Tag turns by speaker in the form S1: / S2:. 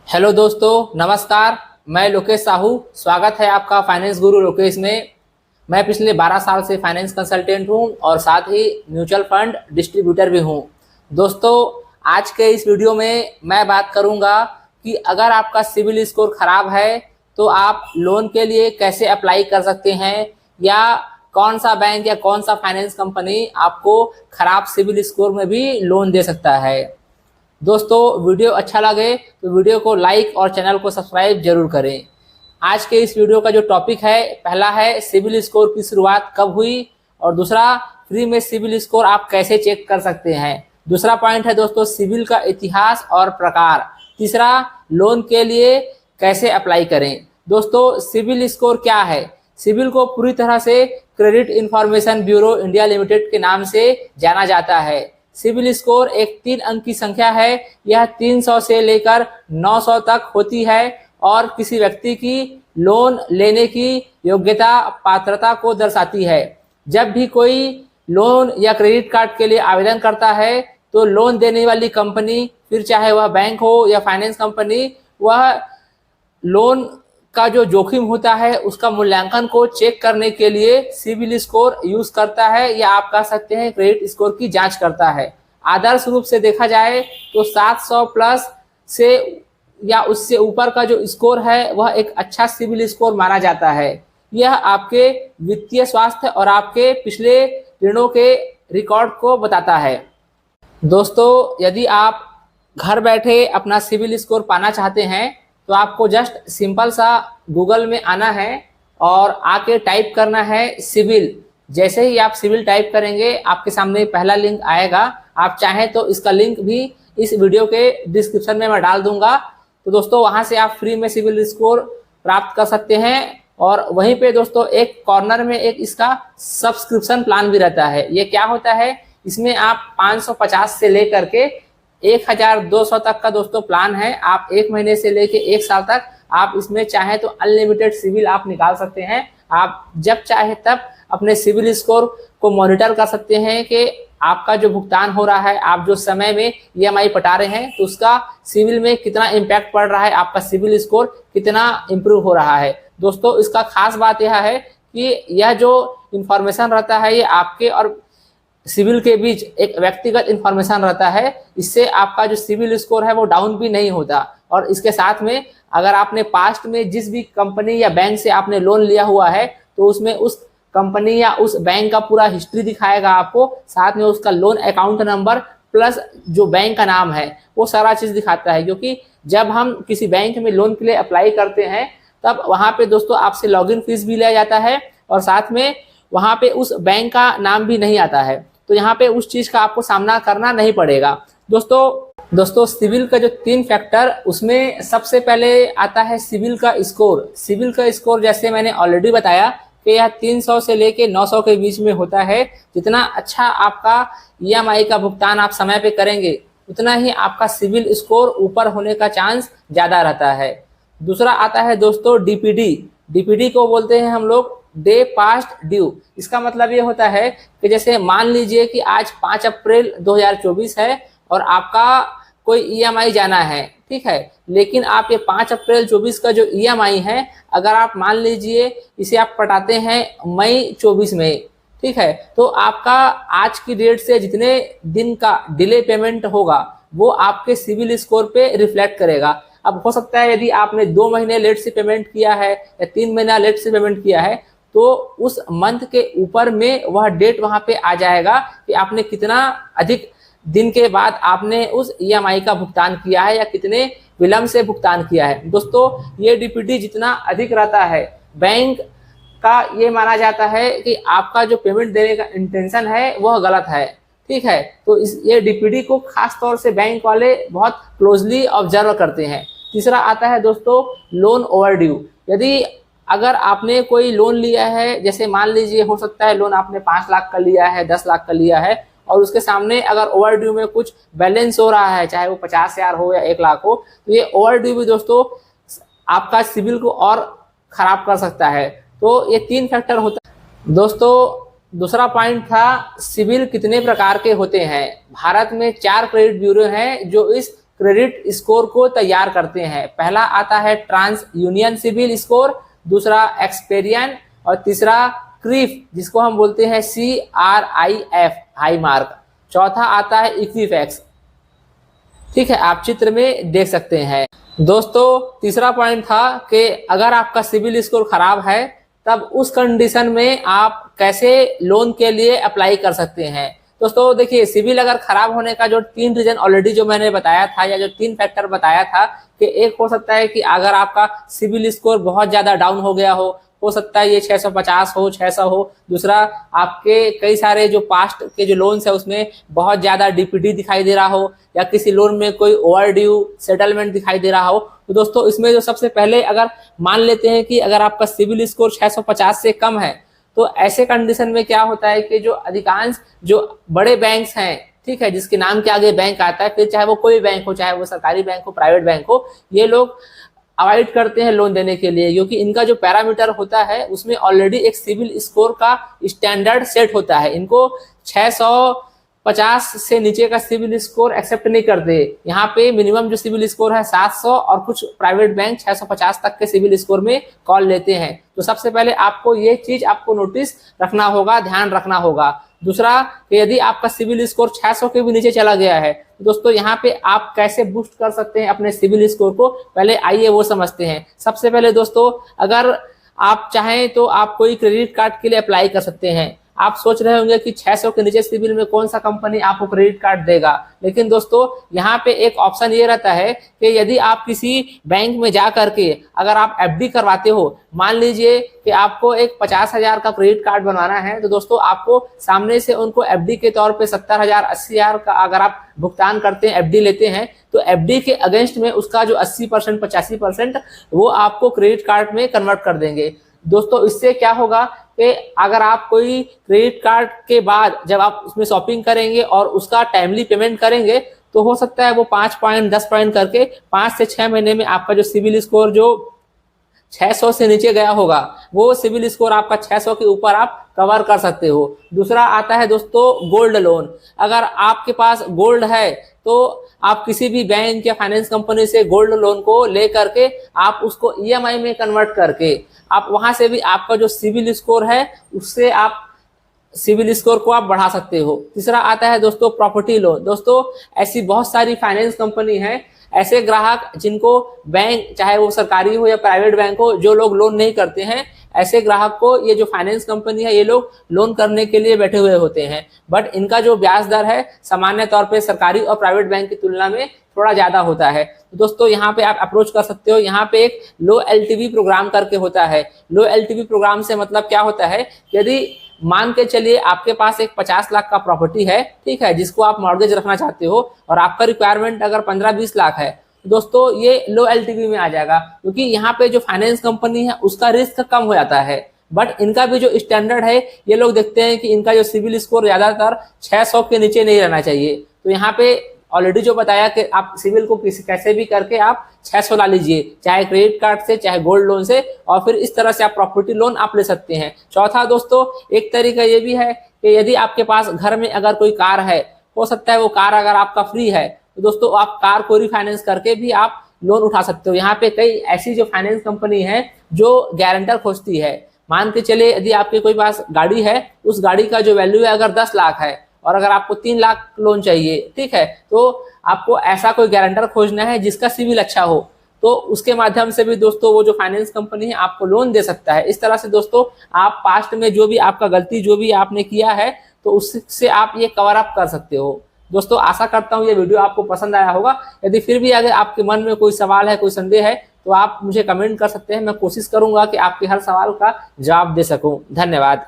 S1: Hello दोस्तों, नमस्कार। मैं लोकेश साहू। स्वागत है आपका फाइनेंस गुरु लोकेश में। मैं पिछले 12 साल से फाइनेंस कंसल्टेंट हूं और साथ ही म्यूचुअल फंड डिस्ट्रीब्यूटर भी हूं। दोस्तों, आज के इस वीडियो में मैं बात करूंगा कि अगर आपका सिबिल स्कोर खराब है तो आप लोन के लिए कैसे अप्लाई कर सकते हैं, या कौन सा बैंक या कौन सा फाइनेंस कंपनी आपको खराब सिबिल स्कोर में भी लोन दे सकता है। दोस्तों, वीडियो अच्छा लगे तो वीडियो को लाइक और चैनल को सब्सक्राइब जरूर करें। आज के इस वीडियो का जो टॉपिक है, पहला है सिबिल स्कोर की शुरुआत कब हुई, और दूसरा फ्री में सिबिल स्कोर आप कैसे चेक कर सकते हैं। दूसरा पॉइंट है दोस्तों सिबिल का इतिहास और प्रकार। तीसरा, लोन के लिए कैसे अप्लाई करें। दोस्तों, सिबिल स्कोर क्या है? सिबिल को पूरी तरह से credit information bureau India limited के नाम से जाना जाता है। सिबिल स्कोर एक 3 अंक की संख्या है। यह 300 से लेकर 900 तक होती है और किसी व्यक्ति की लोन लेने की योग्यता पात्रता को दर्शाती है। जब भी कोई लोन या क्रेडिट कार्ड के लिए आवेदन करता है तो लोन देने वाली कंपनी, फिर चाहे वह बैंक हो या फाइनेंस कंपनी, वह लोन का जो जोखिम होता है उसका मूल्यांकन को चेक करने के लिए सिबिल स्कोर यूज करता है, या आप कह सकते हैं क्रेडिट स्कोर की जांच करता है। आदर्श रूप से देखा जाए तो 700 प्लस से या उससे ऊपर का जो स्कोर है वह एक अच्छा सिबिल स्कोर माना जाता है। यह आपके वित्तीय स्वास्थ्य और आपके पिछले ऋणों के रिकॉर्ड को बताता है। दोस्तों, यदि आप घर बैठे अपना सिबिल स्कोर पाना चाहते हैं तो आपको जस्ट सिंपल सा गूगल में आना है और आके टाइप करना है सिबिल। जैसे ही आप सिबिल टाइप करेंगे आपके सामने पहला लिंक आएगा। आप चाहें तो इसका लिंक भी इस वीडियो के डिस्क्रिप्शन में मैं डाल दूंगा। तो दोस्तों, वहां से आप फ्री में सिबिल स्कोर प्राप्त कर सकते हैं। और वहीं पे दोस्तों एक कॉर्नर में एक इसका सब्सक्रिप्शन प्लान भी रहता है। ये क्या होता है? इसमें आप 550 से लेकर के 1200 तक का दोस्तों प्लान है। आप 1 महीने से लेके 1 साल तक आप इसमें चाहे तो अनलिमिटेड सिबिल आप निकाल सकते हैं। आप जब चाहे तब अपने सिबिल स्कोर को मॉनिटर कर सकते हैं कि आपका जो भुगतान हो रहा है, आप जो समय में ईएमआई पटा रहे हैं, तो उसका सिबिल में कितना इम्पैक्ट पड़ रहा है, आपका सिबिल स्कोर कितना इम्प्रूव हो रहा है। दोस्तों, इसका खास बात यह है कि यह जो इंफॉर्मेशन रहता है ये आपके और सिबिल के बीच एक व्यक्तिगत इंफॉर्मेशन रहता है। इससे आपका जो सिबिल स्कोर है वो डाउन भी नहीं होता। और इसके साथ में अगर आपने पास्ट में जिस भी कंपनी या बैंक से आपने लोन लिया हुआ है तो उसमें उस कंपनी या उस बैंक का पूरा हिस्ट्री दिखाएगा आपको। साथ में उसका लोन अकाउंट नंबर प्लस जो बैंक का नाम है वो सारा चीज दिखाता है। क्योंकि जब हम किसी बैंक में लोन के लिए अप्लाई करते हैं तब वहां पे दोस्तों आपसे लॉगिन फीस भी लिया जाता है और साथ में वहां पे उस बैंक का नाम भी नहीं आता है। तो यहाँ पे उस चीज का आपको सामना करना नहीं पड़ेगा। दोस्तों सिबिल का जो 3 फैक्टर, उसमें सबसे पहले आता है सिबिल का स्कोर। सिबिल का स्कोर जैसे मैंने ऑलरेडी बताया कि यह 300 से लेके 900 के बीच में होता है। जितना अच्छा आपका ईएमआई का भुगतान आप समय पे करेंगे उतना ही आपका सिबिल स्कोर ऊपर होने का चांस ज्यादा रहता है। दूसरा आता है दोस्तों डीपीडी। डीपीडी को बोलते हैं हम लोग डे पास्ट ड्यू। इसका मतलब ये होता है कि जैसे मान लीजिए कि आज 5 अप्रैल 2024 है और आपका कोई ईएमआई जाना है, ठीक है, लेकिन आप ये 5 अप्रैल 24 का जो ईएमआई है, अगर आप मान लीजिए इसे आप पटाते हैं मई 24 में, ठीक है, तो आपका आज की डेट से जितने दिन का डिले पेमेंट होगा वो आपके सिबिल स्कोर पे रिफ्लेक्ट करेगा। अब हो सकता है यदि आपने 2 महीने लेट से पेमेंट किया है या 3 महीना लेट से पेमेंट किया है तो उस मंथ के ऊपर में वह डेट वहां पे आ जाएगा कि आपने कितना अधिक दिन के बाद आपने उस ईएमआई का भुगतान किया है या कितने विलंब से भुगतान किया है। दोस्तों, ये डीपीडी जितना अधिक रहता है, बैंक का ये माना जाता है कि आपका जो पेमेंट देने का इंटेंशन है वह गलत है, ठीक है। तो ये डीपीडी को खास तौर से बैंक वाले बहुत क्लोजली ऑब्जर्व करते हैं। तीसरा आता है दोस्तों लोन ओवरड्यू। यदि अगर आपने कोई लोन लिया है, जैसे मान लीजिए हो सकता है लोन आपने 5 लाख का लिया है, 10 लाख का लिया है, और उसके सामने अगर ओवरड्यू में कुछ बैलेंस हो रहा है, चाहे वो 50,000 हो या 1 लाख हो, तो ये ओवरड्यू भी दोस्तों आपका सिबिल को और खराब कर सकता है। तो ये 3 फैक्टर होता है। दोस्तों, दूसरा पॉइंट था सिबिल कितने प्रकार के होते हैं। भारत में 4 क्रेडिट ब्यूरो हैं जो इस क्रेडिट स्कोर को तैयार करते हैं। पहला आता है ट्रांस यूनियन सिविल स्कोर, दूसरा एक्सपेरियन और तीसरा क्रीफ जिसको हम बोलते हैं CRIF हाई मार्क, चौथा आता है इक्विफैक्स। ठीक है, आप चित्र में देख सकते हैं। दोस्तों तीसरा पॉइंट था कि अगर आपका सिविल स्कोर खराब है तब उस कंडीशन में आप कैसे लोन के लिए अप्लाई कर सकते हैं। दोस्तों देखिए, सिविल अगर खराब होने का जो 3 रीजन ऑलरेडी जो मैंने बताया था या जो 3 फैक्टर बताया था कि एक हो सकता है कि अगर आपका सिविल स्कोर बहुत ज्यादा डाउन हो गया हो सकता है ये 650 हो, 600 हो। दूसरा, आपके कई सारे जो पास्ट के जो लोन्स है उसमें बहुत ज्यादा DPD दिखाई दे रहा हो या किसी लोन में कोई ओवरड्यू सेटलमेंट दिखाई दे रहा हो। तो दोस्तों इसमें जो सबसे पहले अगर मान लेते हैं कि अगर आपका सिविल स्कोर 650 से कम है तो ऐसे कंडीशन में क्या होता है कि जो अधिकांश जो बड़े बैंक्स हैं, ठीक है, जिसके नाम के आगे बैंक आता है, फिर चाहे वो कोई बैंक हो, चाहे वो सरकारी बैंक हो, प्राइवेट बैंक हो, ये लोग अवॉइड करते हैं लोन देने के लिए, क्योंकि इनका जो पैरामीटर होता है उसमें ऑलरेडी एक सिविल स्कोर का स्टैंडर्ड सेट होता है। इनको 650 से नीचे का सिविल स्कोर एक्सेप्ट नहीं करते। यहाँ पे मिनिमम जो सिविल स्कोर है 700 और कुछ प्राइवेट बैंक 650 तक के सिविल स्कोर में कॉल लेते हैं। तो सबसे पहले आपको ये चीज आपको नोटिस रखना होगा, ध्यान रखना होगा। दूसरा, यदि आपका सिविल स्कोर 600 के भी नीचे चला गया है तो दोस्तों यहाँ पे आप कैसे बूस्ट कर सकते हैं अपने सिविल स्कोर को, पहले आइए वो समझते हैं। सबसे पहले दोस्तों, अगर आप चाहें तो आप कोई क्रेडिट कार्ड के लिए अप्लाई कर सकते हैं। आप सोच रहे होंगे कि 600 के नीचे सिविल में कौन सा कंपनी आपको क्रेडिट कार्ड देगा, लेकिन दोस्तों यहाँ पे एक ऑप्शन ये रहता है कि यदि आप किसी बैंक में जा करके अगर आप FD करवाते हो, मान लीजिए कि आपको एक 50,000 का क्रेडिट कार्ड बनवाना है, तो दोस्तों आपको सामने से उनको FD के तौर पे 70,000 80,000 का अगर आप भुगतान करते हैं, FD लेते हैं, तो FD के अगेंस्ट में उसका जो 80% 85% वो आपको क्रेडिट कार्ड में कन्वर्ट कर देंगे। दोस्तों इससे क्या होगा कि अगर आप कोई क्रेडिट कार्ड के बाद जब आप उसमें शॉपिंग करेंगे और उसका टाइमली पेमेंट करेंगे तो हो सकता है वो 5 पॉइंट 10 पॉइंट करके 5 से 6 महीने में आपका जो सिविल स्कोर जो 600 से नीचे गया होगा वो सिविल स्कोर आपका 600 के ऊपर आप कवर कर सकते हो। दूसरा आता है दोस्तों गोल्ड लोन। अगर आपके पास गोल्ड है तो आप किसी भी बैंक या फाइनेंस कंपनी से गोल्ड लोन को ले करके आप उसको EMI में कन्वर्ट करके आप वहां से भी आपका जो सिविल स्कोर है उससे आप सिविल स्कोर को आप बढ़ा सकते हो। तीसरा आता है दोस्तों प्रॉपर्टी लोन। दोस्तों ऐसी बहुत सारी फाइनेंस कंपनी है, ऐसे ग्राहक जिनको बैंक चाहे वो सरकारी हो या प्राइवेट बैंक हो, जो लोग लोन नहीं करते हैं, ऐसे ग्राहक को ये जो फाइनेंस कंपनी है ये लोग लोन करने के लिए बैठे हुए होते हैं। बट इनका जो ब्याज दर है सामान्य तौर पे सरकारी और प्राइवेट बैंक की तुलना में थोड़ा ज्यादा होता है। तो दोस्तों यहाँ पे आप अप्रोच कर सकते हो। यहाँ पे एक लो LTV प्रोग्राम करके होता है। लो LTV प्रोग्राम से मतलब क्या होता है, यदि मान के चलिए आपके पास एक 50 लाख का प्रॉपर्टी है, ठीक है, जिसको आप मॉर्गेज रखना चाहते हो और आपका रिक्वायरमेंट अगर 15-20 लाख है, दोस्तों ये लो LTV में आ जाएगा, क्योंकि यहाँ पे जो फाइनेंस कंपनी है उसका रिस्क कम हो जाता है। बट इनका भी जो स्टैंडर्ड है ये लोग देखते हैं कि इनका जो सिविल स्कोर ज्यादातर 600 के नीचे नहीं रहना चाहिए। तो यहाँ पे ऑलरेडी जो बताया कि आप सिविल को कैसे भी करके आप 600 ला लीजिए, चाहे क्रेडिट कार्ड से चाहे गोल्ड लोन से, और फिर इस तरह से आप प्रॉपर्टी लोन आप ले सकते हैं। चौथा दोस्तों एक तरीका ये भी है कि यदि आपके पास घर में अगर कोई कार है, हो सकता है वो कार अगर आपका फ्री है, तो दोस्तों आप कार को रिफाइनेंस करके भी आप लोन उठा सकते हो। यहाँ पे कई ऐसी जो फाइनेंस कंपनी है जो गारंटर खोजती है। मान के चले यदि आपके कोई पास गाड़ी है, उस गाड़ी का जो वैल्यू है अगर 10 लाख है और अगर आपको 3 लाख लोन चाहिए, ठीक है, तो आपको ऐसा कोई गारंटर खोजना है जिसका सिविल अच्छा हो, तो उसके माध्यम से भी दोस्तों वो जो फाइनेंस कंपनी है आपको लोन दे सकता है। इस तरह से दोस्तों आप पास्ट में जो भी आपका गलती जो भी आपने किया है तो उससे आप ये कवर अप कर सकते हो। दोस्तों आशा करता हूँ ये वीडियो आपको पसंद आया होगा। यदि फिर भी अगर आपके मन में कोई सवाल है, कोई संदेह है, तो आप मुझे कमेंट कर सकते हैं। मैं कोशिश करूंगा कि आपके हर सवाल का जवाब दे सकूं। धन्यवाद।